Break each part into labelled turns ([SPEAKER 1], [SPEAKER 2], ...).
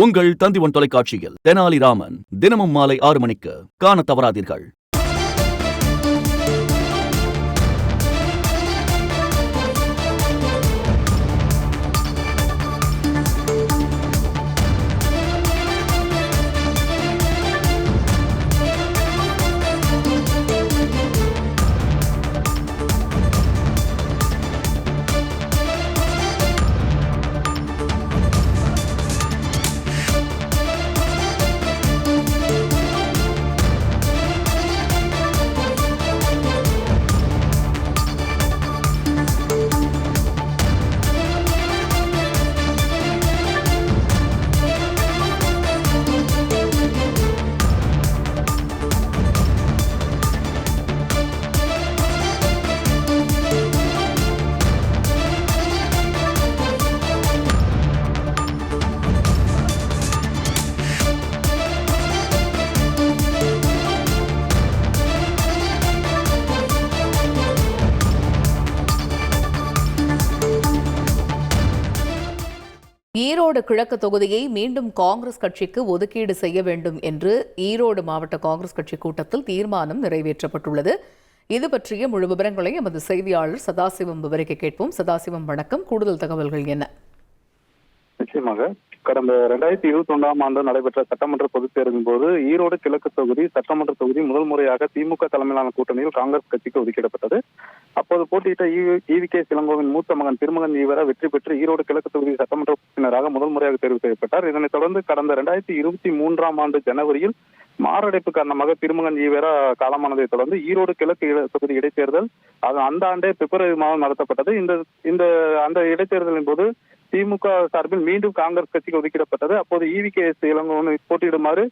[SPEAKER 1] உங்கள் தந்திவன் தொலைக்காட்சியில் தெனாலிராமன் தினமும் மாலை 6 மணிக்கு காணத் தவறாதீர்கள்.
[SPEAKER 2] ஈரோடு கிழக்கு தொகுதியை மீண்டும் காங்கிரஸ் கட்சிக்கு ஒதுக்கீடு செய்ய வேண்டும் என்று ஈரோடு மாவட்ட காங்கிரஸ் கட்சி கூட்டத்தில் தீர்மானம் நிறைவேற்றப்பட்டுள்ளது. இது பற்றிய முழு விவரங்களை எமது செய்தியாளர் சதாசிவம் விவரிக்க கேட்போம். சதாசிவம், வணக்கம். கூடுதல் தகவல்கள் என்ன?
[SPEAKER 3] நிச்சயமாக கடந்த 2021ஆம் ஆண்டு நடைபெற்ற சட்டமன்ற பொதுத் தேர்தலின் போது ஈரோடு கிழக்கு தொகுதி சட்டமன்ற தொகுதி முதல் முறையாக திமுக தலைமையிலான கூட்டணியில் காங்கிரஸ் கட்சிக்கு ஒதுக்கிடப்பட்டது. அப்போது போட்டியிட்ட ஈவிகே இளங்கோவின் மூத்த மகன் திருமகன் ஈவரா வெற்றி பெற்று ஈரோடு கிழக்கு தொகுதி சட்டமன்ற உறுப்பினராக முதல் முறையாக தேர்வு செய்யப்பட்டார். இதனைத் தொடர்ந்து கடந்த 2023ஆம் ஆண்டு ஜனவரியில் மாரடைப்பு காரணமாக திருமகன் ஈவரா காலமானதை தொடர்ந்து ஈரோடு கிழக்கு தொகுதி இடைத்தேர்தல் அந்த ஆண்டே பிப்ரவரி மாதம் நடத்தப்பட்டது. அந்த இடைத்தேர்தலின் போது திமுக சார்பில் மீண்டும் காங்கிரஸ் கட்சிக்கு ஒதுக்கிடப்பட்டது. அப்போது ஈவிகே இளங்கோவன் போட்டியிடுமாறு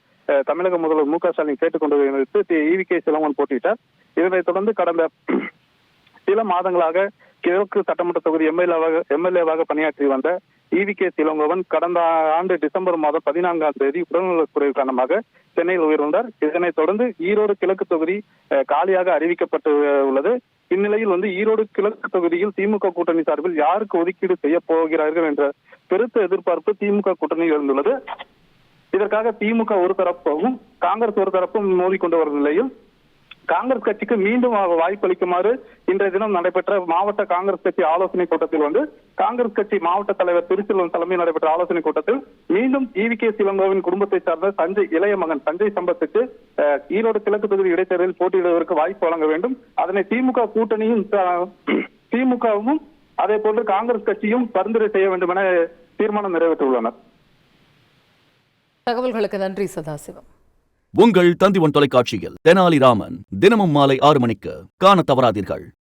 [SPEAKER 3] தமிழக முதல்வர் மு.க.ஸ்டாலின் கேட்டுக்கொண்டதை எதிர்த்து ஈவிகே இளங்கோவன் போட்டியிட்டார். இதனைத் தொடர்ந்து கடந்த சில மாதங்களாக கிழக்கு சட்டமன்ற தொகுதி எம்எல்ஏவாக பணியாற்றி வந்த ஈவிகே இளங்கோவன் கடந்த ஆண்டு டிசம்பர் மாதம் 14ஆம் தேதி உடல்நலக்குறைவு காரணமாக சென்னையில் உயிரிழந்தார். இதனைத் தொடர்ந்து ஈரோடு கிழக்கு தொகுதி காலியாக அறிவிக்கப்பட்டு உள்ளது. இந்நிலையில் ஈரோடு கிழக்கு தொகுதியில் திமுக கூட்டணி சார்பில் யாருக்கு ஒதுக்கீடு செய்ய போகிறார்கள் என்ற பெருத்த எதிர்பார்ப்பு திமுக கூட்டணியில் எழுந்துள்ளது. இதற்காக திமுக ஒரு தரப்பும் காங்கிரஸ் ஒரு தரப்பும் மோதிக்கொண்டு வரும் நிலையில் காங்கிரஸ் கட்சிக்கு மீண்டும் வாய்ப்பளிக்குமாறு இன்றைய தினம் நடைபெற்ற மாவட்ட காங்கிரஸ் கட்சி ஆலோசனை கூட்டத்தில் காங்கிரஸ் கட்சி மாவட்ட தலைவர் திருச்செல்வன் தலைமையில் நடைபெற்ற ஆலோசனை கூட்டத்தில் மீண்டும் ஈவிகே இளங்கோவின் குடும்பத்தை சார்ந்த இளைய மகன் சஞ்சய் சம்பத்துக்கு ஈரோடு கிழக்கு தொகுதி இடைத்தேர்தலில் போட்டியிடுவதற்கு வாய்ப்பு வழங்க வேண்டும். அதனை திமுக கூட்டணியும் திமுகவும் அதே போன்று காங்கிரஸ் கட்சியும் பரிந்துரை செய்ய வேண்டும் என தீர்மானம் நிறைவேற்றியுள்ளனர்.
[SPEAKER 2] தகவல்களுக்கு நன்றி சதாசிவம்.
[SPEAKER 1] உங்கள் தந்திவன் தொலைக்காட்சியில் தெனாலிராமன் தினமும் மாலை 6 மணிக்கு காணத் தவறாதீர்கள்.